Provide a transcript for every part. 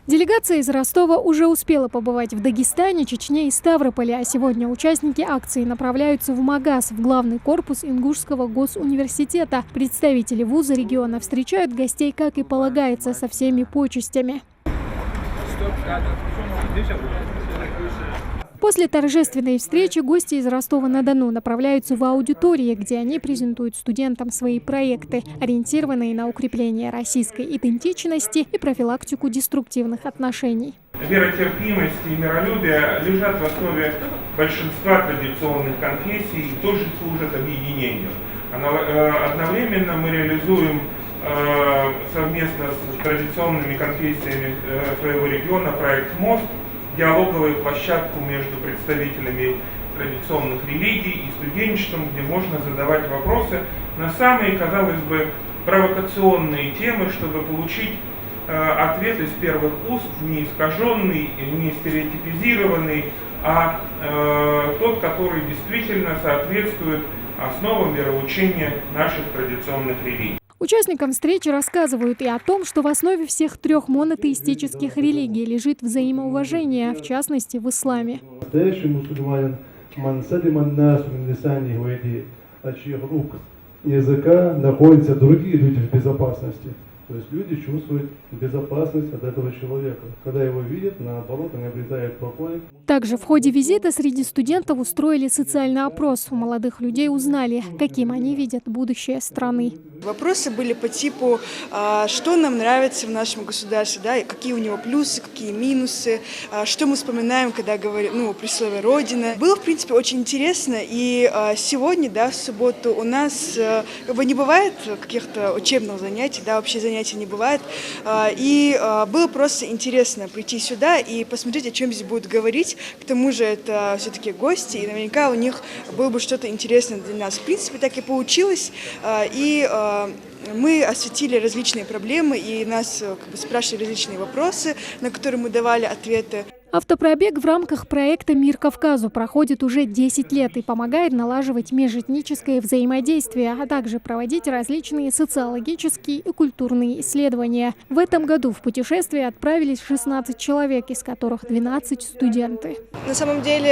Делегация из Ростова уже успела побывать в Дагестане, Чечне и Ставрополе, а сегодня участники акции направляются в Магаз, в главный корпус Ингушского госуниверситета. Представители вуза региона встречают гостей, как и полагается, со всеми почестями. После торжественной встречи гости из Ростова-на-Дону направляются в аудитории, где они презентуют студентам свои проекты, ориентированные на укрепление российской идентичности и профилактику деструктивных отношений. Веротерпимость и миролюбие лежат в основе большинства традиционных конфессий и тоже служат объединению. Одновременно мы реализуем совместно с традиционными конфессиями своего региона проект «Мост», диалоговую площадку между представителями традиционных религий и студенчеством, где можно задавать вопросы на самые, казалось бы, провокационные темы, чтобы получить ответ из первых уст, не искаженный, не стереотипизированный, а тот, который действительно соответствует основам вероучения наших традиционных религий. Участникам встречи рассказывают и о том, что в основе всех трех монотеистических религий лежит взаимоуважение, в частности, в исламе. Настоящий мусульманин языка находятся другие люди в безопасности. То есть люди чувствуют безопасность от этого человека. Когда его видят, наоборот, они обретают покой. Также в ходе визита среди студентов устроили социальный опрос. У молодых людей узнали, каким они видят будущее страны. Вопросы были по типу, что нам нравится в нашем государстве, да, какие у него плюсы, какие минусы, что мы вспоминаем, когда говорим, при слове «Родина». Было, в принципе, очень интересно. И сегодня, да, в субботу у нас не бывает каких-то учебных занятий, да, вообще занятий не бывает. И было просто интересно прийти сюда и посмотреть, о чем здесь будут говорить. К тому же это все-таки гости, и наверняка у них было бы что-то интересное для нас. В принципе, так и получилось. И мы осветили различные проблемы, и нас спрашивали различные вопросы, на которые мы давали ответы. Автопробег в рамках проекта «Мир Кавказу» проходит уже 10 лет и помогает налаживать межэтническое взаимодействие, а также проводить различные социологические и культурные исследования. В этом году в путешествие отправились 16 человек, из которых 12 студенты. На самом деле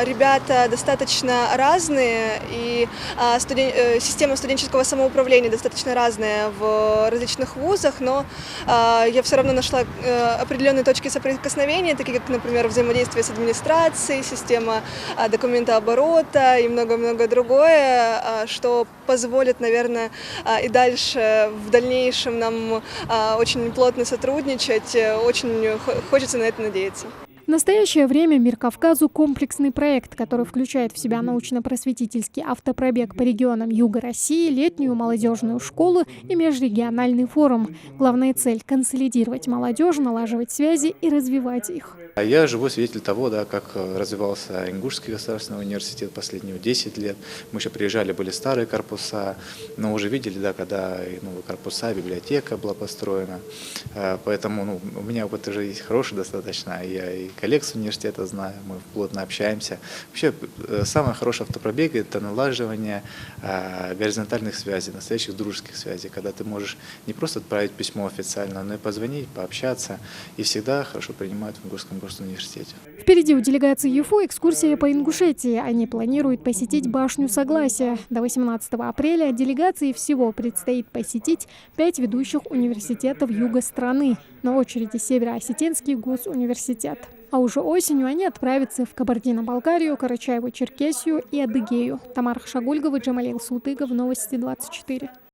ребята достаточно разные, и система студенческого самоуправления достаточно разная в различных вузах, но я все равно нашла определенные точки соприкосновения, такие как, например, взаимодействие с администрацией, система документооборота и много-много другое, что позволит, наверное, и дальше, в дальнейшем нам очень плотно сотрудничать. Очень хочется на это надеяться. В настоящее время «Мир Кавказу» – комплексный проект, который включает в себя научно-просветительский автопробег по регионам Юга России, летнюю молодежную школу и межрегиональный форум. Главная цель – консолидировать молодежь, налаживать связи и развивать их. Я живой свидетель того, как развивался Ингушский государственный университет последние 10 лет. Мы еще приезжали, были старые корпуса, но уже видели, когда и новые корпуса, библиотека была построена. Поэтому у меня опыт уже есть хороший достаточно. Я и коллег с университета знаю, мы плотно общаемся. Вообще, самое хорошее автопробег – это налаживание горизонтальных связей, настоящих дружеских связей, когда ты можешь не просто отправить письмо официально, но и позвонить, пообщаться. И всегда хорошо принимают в Ингушском госуниверситете. Впереди у делегации ЮФУ экскурсия по Ингушетии. Они планируют посетить башню Согласия. До 18 апреля делегации всего предстоит посетить 5 ведущих университетов юга страны. На очереди Северо-Осетинский госуниверситет. А уже осенью они отправятся в Кабардино-Балкарию, Карачаево-Черкесию и Адыгею. Тамара Хашагульгова, Джамалил Султыгов, Новости 24.